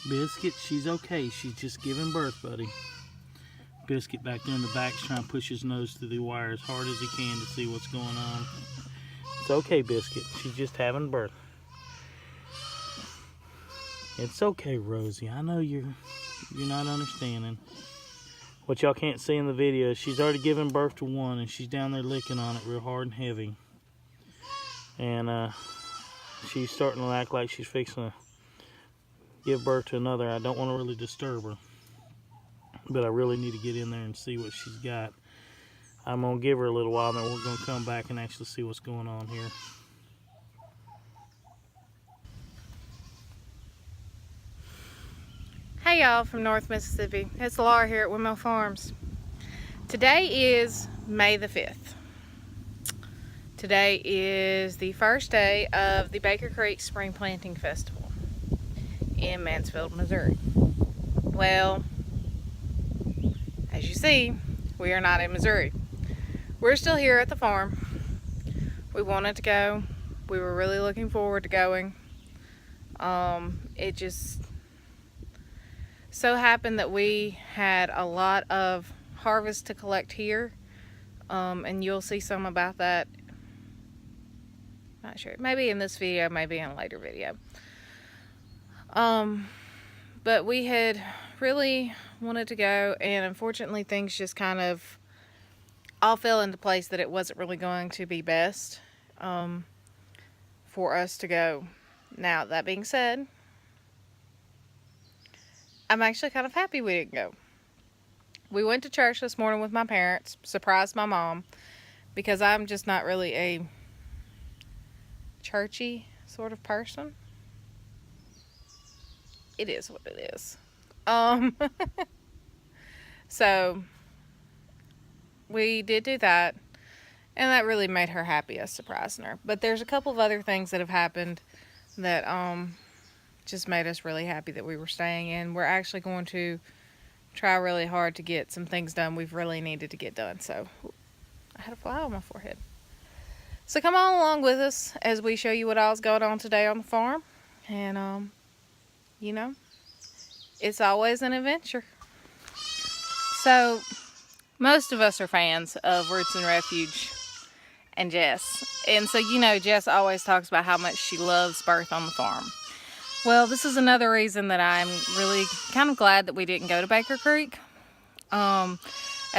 Biscuit, she's okay. She's just giving birth, buddy. Biscuit back there in the back is trying to push his nose through the wire as hard as he can to see what's going on. It's okay, Biscuit. She's just having birth. It's okay, Rosie. I know you're not understanding. What y'all can't see in the video is she's already given birth to one, and she's down there licking on it real hard and heavy. And she's starting to act like she's fixing to give birth to another. I don't want to really disturb her, but I really need to get in there and see what she's got. I'm going to give her a little while, and then we're going to come back and actually see what's going on here. Hey y'all from North Mississippi. It's Laura here at Windmill Farms. Today is May the 5th. Today is the first day of the Baker Creek Spring Planting Festival in Mansfield, Missouri. Well, as you see, we are not in Missouri. We're still here at the farm. We wanted to go. We were really looking forward to going. It just so happened that we had a lot of harvest to collect here, and you'll see some about that. Not sure, maybe in this video, maybe in a later video. But we had really wanted to go, and unfortunately things just kind of all fell into place that it wasn't really going to be best for us to go. Now, that being said, I'm actually kind of happy we didn't go. We went to church this morning with my parents, surprised my mom, because I'm just not really a churchy sort of person. It is what it is. So we did do that, and that really made her happy, us surprising her. But there's a couple of other things that have happened that just made us really happy that we were staying in. We're actually going to try really hard to get some things done we've really needed to get done. So I had a fly on my forehead. So come on along with us as we show you what all's going on today on the farm. And you know, it's always an adventure. So most of us are fans of Roots and Refuge and Jess. And so, you know, Jess always talks about how much she loves birth on the farm. Well, this is another reason that I'm really kind of glad that we didn't go to Baker Creek. As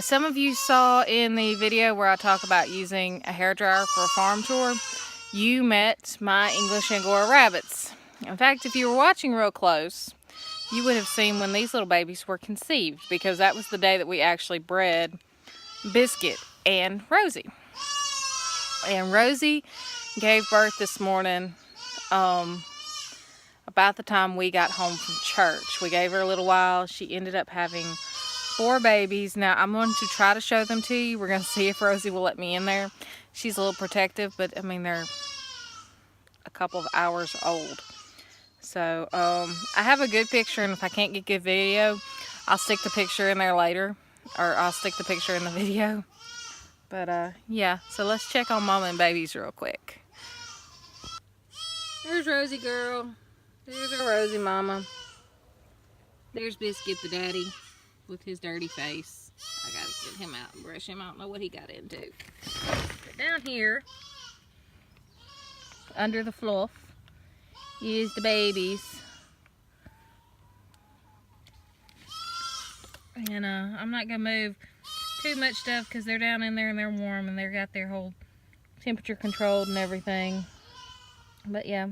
some of you saw in the video where I talk about using a hairdryer for a farm tour, you met my English Angora rabbits. In fact, if you were watching real close, you would have seen when these little babies were conceived, because that was the day that we actually bred Biscuit and Rosie. And Rosie gave birth this morning about the time we got home from church. We gave her a little while. She ended up having 4 babies. Now, I'm going to try to show them to you. We're going to see if Rosie will let me in there. She's a little protective, but I mean, they're a couple of hours old. So, I have a good picture, and if I can't get good video, I'll stick the picture in there later, or I'll stick the picture in the video. But, yeah, so let's check on Mama and babies real quick. There's Rosie girl. There's our Rosie mama. There's Biscuit the daddy with his dirty face. I gotta get him out and brush him. I don't know what he got into. But down here, under the fluff, is the babies. And I'm not gonna move too much stuff because they're down in there and they're warm and they've got their whole temperature controlled and everything. But yeah.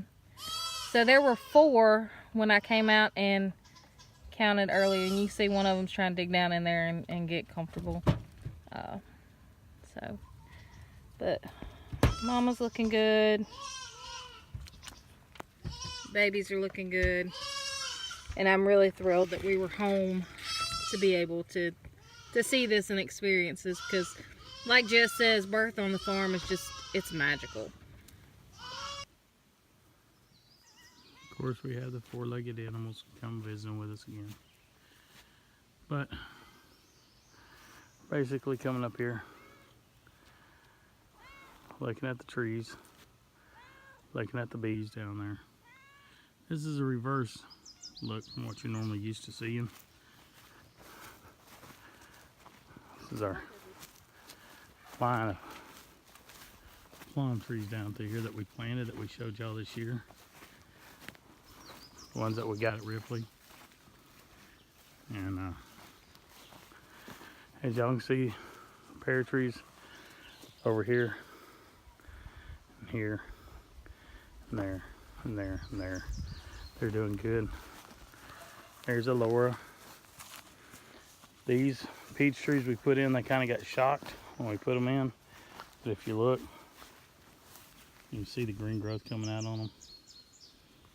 So there were 4 when I came out and counted earlier, and you see one of them's trying to dig down in there and get comfortable. But Mama's looking good. Babies are looking good. And I'm really thrilled that we were home to be able to see this and experience this, because like Jess says, birth on the farm is just, it's magical. Of course, we have the 4-legged animals come visiting with us again. But basically coming up here, looking at the trees, looking at the bees down there. This is a reverse look from what you're normally used to seeing. This is our line of plum trees down through here that we planted, that we showed y'all this year. The ones that we got at Ripley. And as y'all can see, pear trees over here, and here, and there, and there, and there. They're doing good. There's a Laura. These peach trees we put in, they kind of got shocked when we put them in. But if you look, you can see the green growth coming out on them.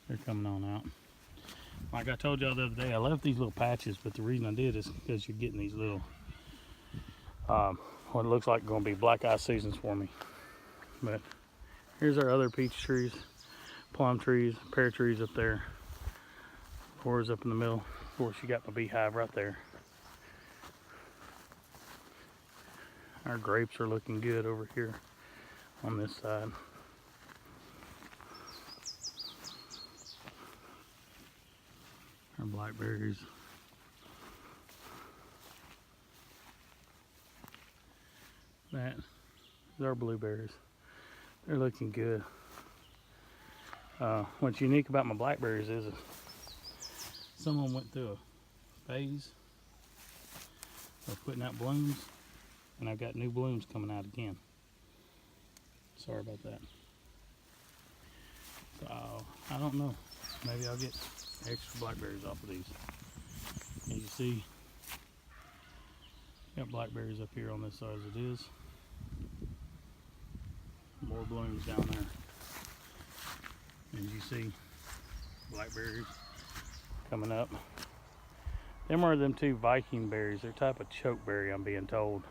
They're coming on out. Like I told y'all the other day, I left these little patches, but the reason I did is because you're getting these little, what looks like going to be black eye seasons for me. But here's our other peach trees, plum trees, pear trees up there. Laura's up in the middle. Of course, you got my beehive right there. Our grapes are looking good over here on this side. Our blackberries. That is our blueberries. They're looking good. What's unique about my blackberries is some of them went through a phase of putting out blooms, and I've got new blooms coming out again. Sorry about that. So I don't know. Maybe I'll get extra blackberries off of these. As you see, got blackberries up here on this side as it is. More blooms down there. As you see, blackberries coming up. Them are them two Viking berries. They're type of chokeberry, I'm being told.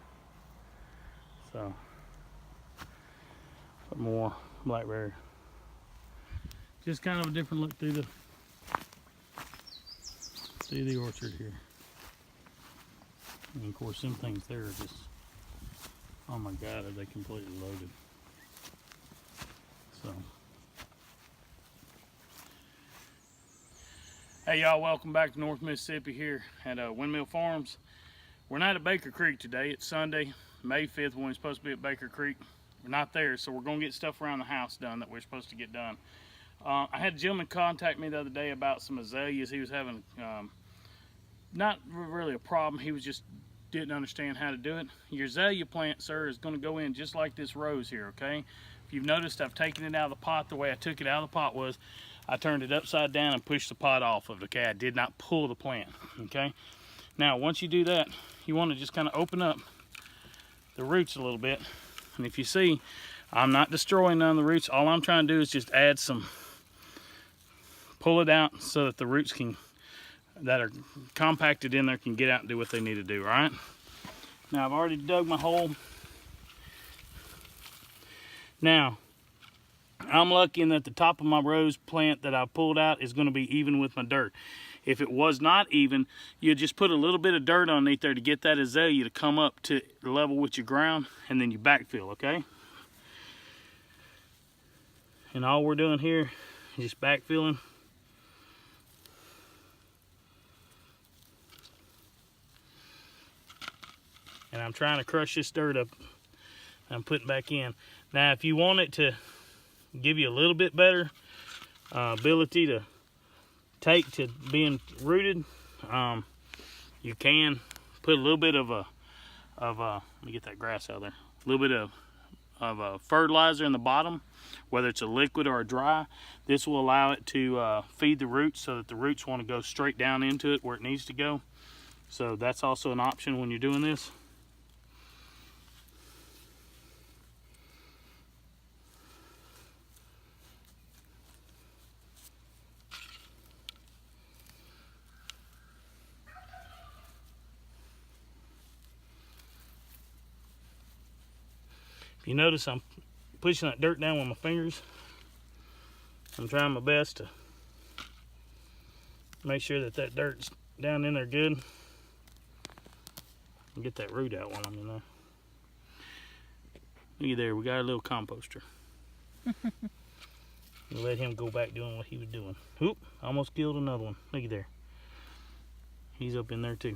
So, some more blackberry. Just kind of a different look through the orchard here. And of course, some things there are just, oh my God, are they completely loaded. So, hey y'all, welcome back to North Mississippi here at Windmill Farms. We're not at Baker Creek today. It's Sunday, May 5th, when we're supposed to be at Baker Creek. We're not there, so we're gonna get stuff around the house done that we're supposed to get done. I had a gentleman contact me the other day about some azaleas. He was having not really a problem, he was just didn't understand how to do it. Your azalea plant, sir, is gonna go in just like this rose here, okay? If you've noticed, I've taken it out of the pot. The way I took it out of the pot was I turned it upside down and pushed the pot off of it, okay? I did not pull the plant, okay? Now, once you do that, you want to just kind of open up the roots a little bit. And if you see, I'm not destroying none of the roots. All I'm trying to do is just add some, pull it out so that the roots that are compacted in there can get out and do what they need to do, all right? Now, I've already dug my hole. Now, I'm lucky in that the top of my rose plant that I pulled out is going to be even with my dirt. If it was not even, you just put a little bit of dirt underneath there to get that azalea to come up to level with your ground, and then you backfill, okay? And all we're doing here is just backfilling. And I'm trying to crush this dirt up. I'm putting back in. Now, if you want it to give you a little bit better ability to take to being rooted, you can put a little bit of let me get that grass out of there. A little bit of fertilizer in the bottom, whether it's a liquid or a dry. This will allow it to feed the roots so that the roots want to go straight down into it where it needs to go. So that's also an option when you're doing this. You notice I'm pushing that dirt down with my fingers. I'm trying my best to make sure that that dirt's down in there good. And get that root out while I'm in there. Look at there, we got a little composter. and let him go back doing what he was doing. Oop, almost killed another one. Looky there. He's up in there too.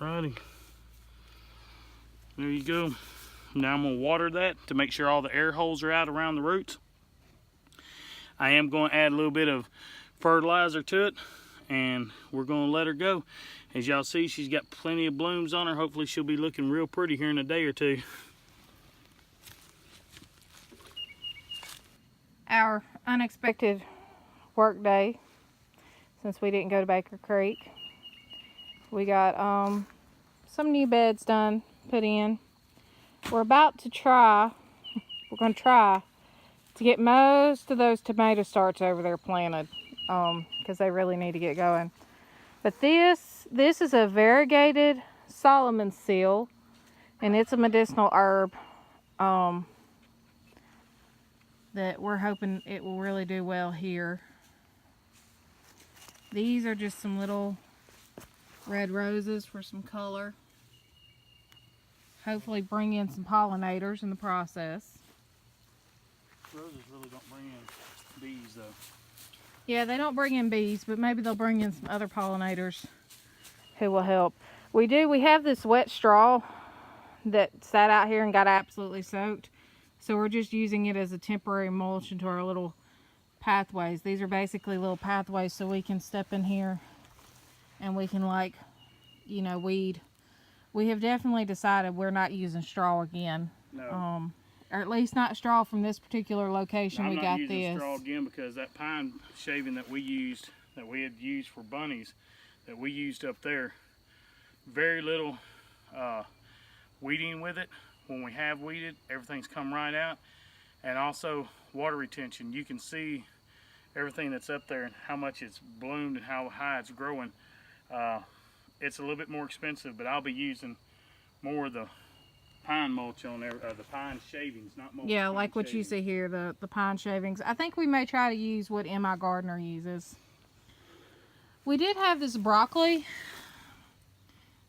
Alrighty. There you go. Now I'm going to water that to make sure all the air holes are out around the roots. I am going to add a little bit of fertilizer to it, and we're going to let her go. As y'all see, she's got plenty of blooms on her. Hopefully she'll be looking real pretty here in a day or two. Our unexpected work day, since we didn't go to Baker Creek. We got some new beds done, put in. We're about to try, we're going to try to get most of those tomato starts over there planted, because they really need to get going. But this is a variegated Solomon seal, and it's a medicinal herb that we're hoping it will really do well here. These are just some little red roses for some color. Hopefully bring in some pollinators in the process. Roses really don't bring in bees though. Yeah, they don't bring in bees, but maybe they'll bring in some other pollinators who will help. We have this wet straw that sat out here and got absolutely soaked. So we're just using it as a temporary mulch into our little pathways. These are basically little pathways so we can step in here and we can, like, you know, weed. We have definitely decided we're not using straw again. No. Or at least not straw from this particular location. I'm we not got using this straw again because that pine shaving that we used, that we had used for bunnies, that we used up there, very little weeding with it. When we have weeded, everything's come right out. And also water retention. You can see everything that's up there and how much it's bloomed and how high it's growing. It's a little bit more expensive, but I'll be using more of the pine mulch on there, the pine shavings, not mulch. Yeah, like what you see here, the pine shavings. I think we may try to use what M.I. Gardner uses. We did have this broccoli.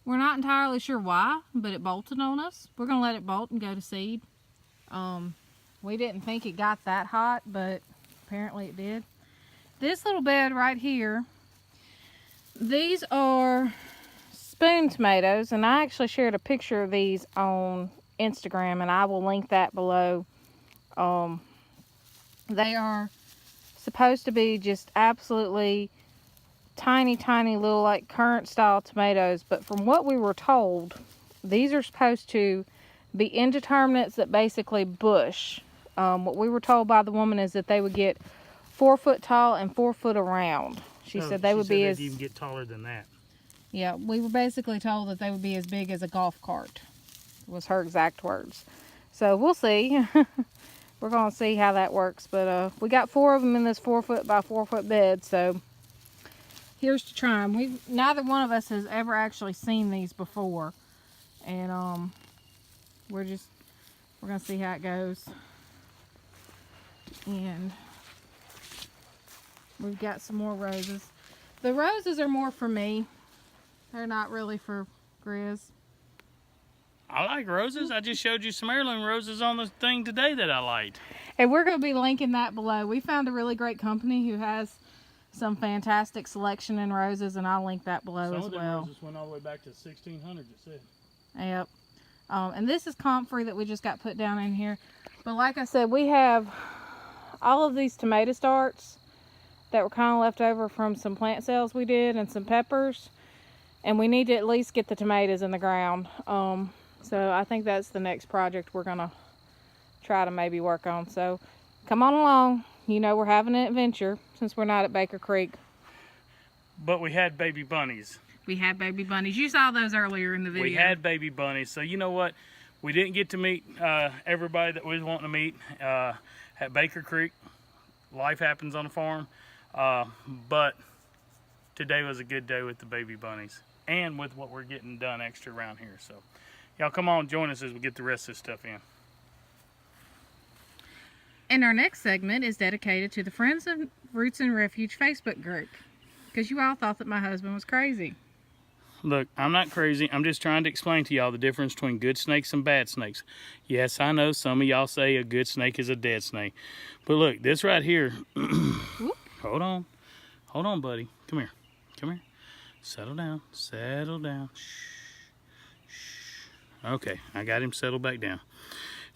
We're not entirely sure why, but it bolted on us. We're going to let it bolt and go to seed. We didn't think it got that hot, but apparently it did. This little bed right here, these are spoon tomatoes, and I actually shared a picture of these on Instagram, and I will link that below. They are supposed to be just absolutely tiny little, like, currant style tomatoes, but from what we were told, these are supposed to be indeterminates that basically bush. What we were told by the woman is that they would get 4 foot tall and 4 foot around. She said they would be as... even get taller than that. Yeah, we were basically told that they would be as big as a golf cart, was her exact words. So we'll see. We're going to see how that works. But we got 4 of them in this 4 foot by 4 foot bed. So here's to try them. Neither one of us has ever actually seen these before. And we're going to see how it goes. And we've got some more roses. The roses are more for me. They're not really for Grizz. I like roses. I just showed you some heirloom roses on the thing today that I liked. And we're going to be linking that below. We found a really great company who has some fantastic selection in roses, and I'll link that below as well. Some of them roses went all the way back to 1600s, it said. Yep. And this is comfrey that we just got put down in here. But like I said, we have all of these tomato starts that were kind of left over from some plant sales we did and some peppers. And we need to at least get the tomatoes in the ground. So I think that's the next project we're going to try to maybe work on. So come on along. You know, we're having an adventure since we're not at Baker Creek. But we had baby bunnies. We had baby bunnies. You saw those earlier in the video. We had baby bunnies. So you know what? We didn't get to meet everybody that we was wanting to meet at Baker Creek. Life happens on the farm. But today was a good day with the baby bunnies and with what we're getting done extra around here. So y'all come on, join us as we get the rest of this stuff in. And our next segment is dedicated to the Friends of Roots and Refuge Facebook group. Because you all thought that my husband was crazy. Look, I'm not crazy. I'm just trying to explain to y'all the difference between good snakes and bad snakes. Yes, I know some of y'all say a good snake is a dead snake. But look, this right here. Hold on. Hold on, buddy. Come here. Come here. Settle down. Settle down. Shh. Shh. Okay, I got him settled back down.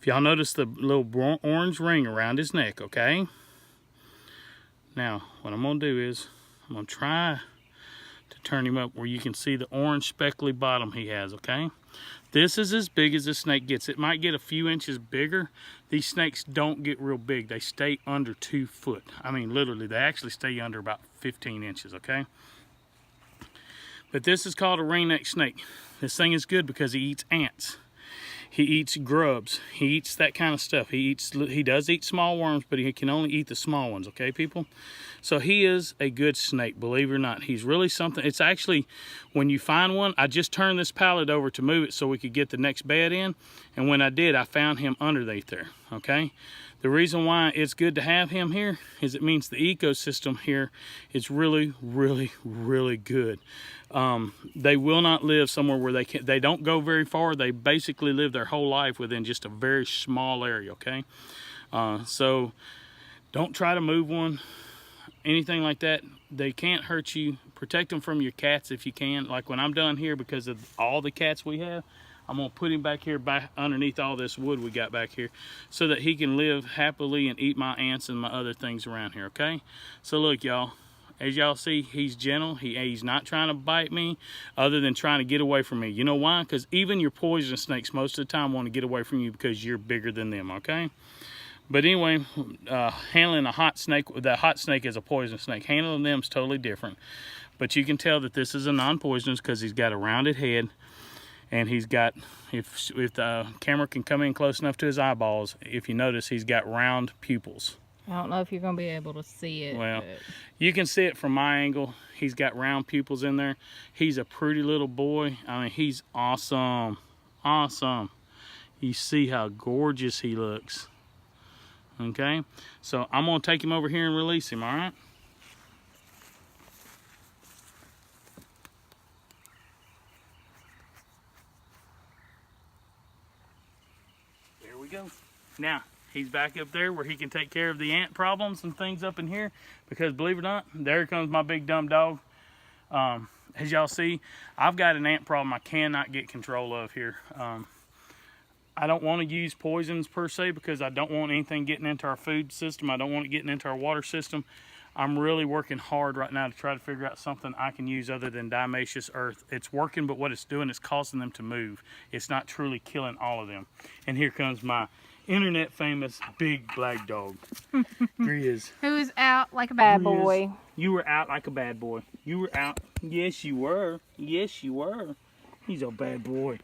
If y'all notice the little orange ring around his neck, okay? Now, what I'm going to do is I'm going to try to turn him up where you can see the orange speckly bottom he has, okay? This is as big as this snake gets. It might get a few inches bigger. These snakes don't get real big. They stay under 2 foot. I mean, literally, they actually stay under about 15 inches, okay? But this is called a ringneck snake. This thing is good because he eats ants. He eats grubs. He eats that kind of stuff. He does eat small worms, but he can only eat the small ones, okay, people? So he is a good snake, believe it or not. He's really something. It's actually, when you find one, I just turned this pallet over to move it so we could get the next bed in. And when I did, I found him underneath there, okay? The reason why it's good to have him here is it means the ecosystem here is really, really, really good. They will not live somewhere where they don't go very far. They basically live their whole life within just a very small area, okay? So don't try to move one, anything like that. They can't hurt you. Protect them from your cats if you can. Like when I'm done here, because of all the cats we have, I'm gonna put him back here, back underneath all this wood we got back here, so that he can live happily and eat my ants and my other things around here, okay? So look, y'all, as y'all see, he's gentle. He's not trying to bite me, other than trying to get away from me. You know why? Because even your poisonous snakes most of the time want to get away from you because you're bigger than them, okay? But anyway, handling a hot snake, the hot snake is a poisonous snake. Handling them is totally different. But you can tell that this is a non-poisonous because he's got a rounded head. And he's got, if the camera can come in close enough to his eyeballs, if you notice, he's got round pupils. I don't know if you're going to be able to see it. Well, but you can see it from my angle. He's got round pupils in there. He's a pretty little boy. I mean, he's awesome. Awesome. You see how gorgeous he looks. Okay? So I'm going to take him over here and release him, all right? Go. Now he's back up there where he can take care of the ant problems and things up in here, because believe it or not, there comes my big dumb dog. As y'all see, I've got an ant problem I cannot get control of here. I don't want to use poisons per se because I don't want anything getting into our food system. I don't want it getting into our water system. I'm really working hard right now to try to figure out something I can use other than diatomaceous earth. It's working, but what it's doing is causing them to move. It's not truly killing all of them. And here comes my internet famous big black dog. Here he is. Who is out like a bad boy. You were out like a bad boy. You were out. Yes, you were. Yes, you were. He's a bad boy.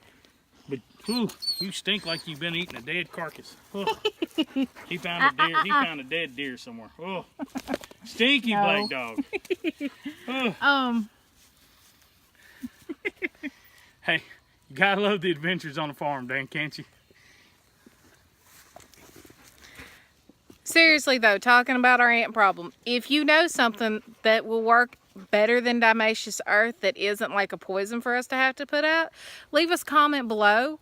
But whew, you stink like you've been eating a dead carcass. He found a deer. He found a dead deer somewhere. Oh, stinky black dog. Hey, you gotta love the adventures on the farm, Dan, can't you? Seriously though, talking about our ant problem, if you know something that will work better than diatomaceous earth that isn't like a poison for us to have to put out, leave us a comment below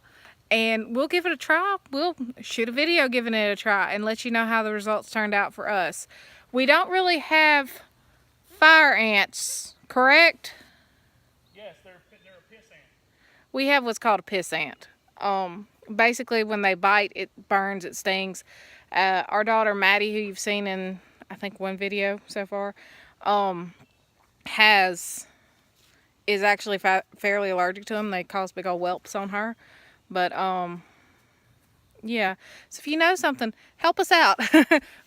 and we'll give it a try. We'll shoot a video giving it a try and let you know how the results turned out for us. We don't really have fire ants, correct? Yes, they're a piss ant. We have what's called a piss ant. Basically when they bite, it burns, it stings. Our daughter Maddie, who you've seen in I think one video so far, is actually fairly allergic to them. They cause big old whelps on her, but Yeah. So if you know something, help us out.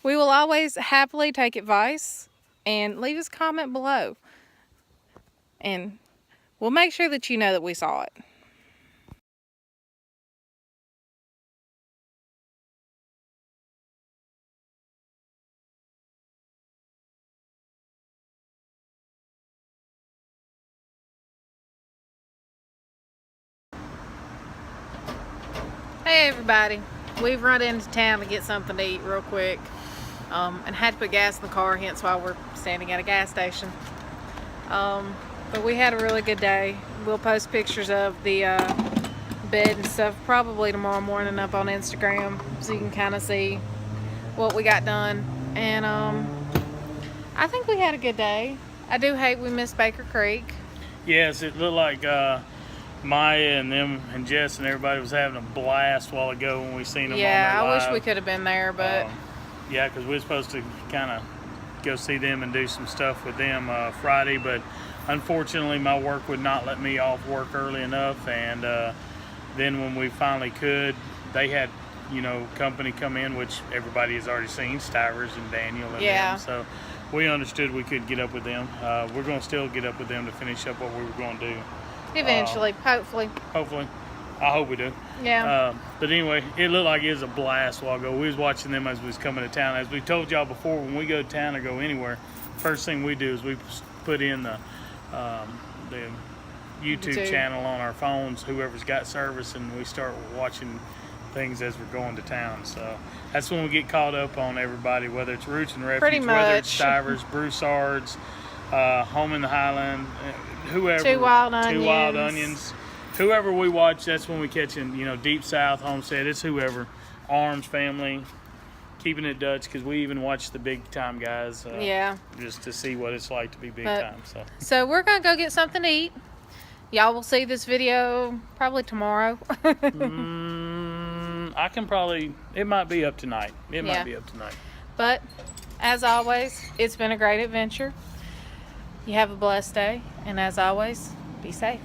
We will always happily take advice, and leave us a comment below. And we'll make sure that you know that we saw it. Hey everybody, we've run into town to get something to eat real quick, and had to put gas in the car, hence why we're standing at a gas station. But we had a really good day. We'll post pictures of the bed and stuff probably tomorrow morning up on Instagram, so you can kind of see what we got done. And I think we had a good day. I do hate we missed Baker Creek. Yes, it looked like Maya and them and Jess and everybody was having a blast a while ago when we seen them. Yeah, on there I live. wish we could have been there, but yeah, because we were supposed to kind of go see them and do some stuff with them Friday, but unfortunately my work would not let me off work early enough. And then when we finally could, they had, you know, company come in, which everybody has already seen, Stivers and Daniel and Yeah. them. So we understood we could get up with them. We're going to still get up with them to finish up what we were going to do. eventually, hopefully. Hopefully. I hope we do. Yeah. But anyway, it looked like it was a blast a while ago. We was watching them as we was coming to town. As we told y'all before, when we go to town or go anywhere, first thing we do is we put in the YouTube channel on our phones, whoever's got service, and we start watching things as we're going to town. So that's when we get caught up on everybody, whether it's Roots and Refuge, Pretty whether it's much. Stivers, Broussards, Home in the Highland, whoever. Two Wild Onions. Whoever we watch, that's when we catching, you know, Deep South, Homestead, it's whoever. Arms Family, Keeping It Dutch, because we even watch the big time guys. Yeah. Just to see what it's like to be big time. So we're going to go get something to eat. Y'all will see this video probably tomorrow. I can probably, it might be up tonight. It Yeah. might be up tonight. But as always, it's been a great adventure. You have a blessed day. And as always, be safe.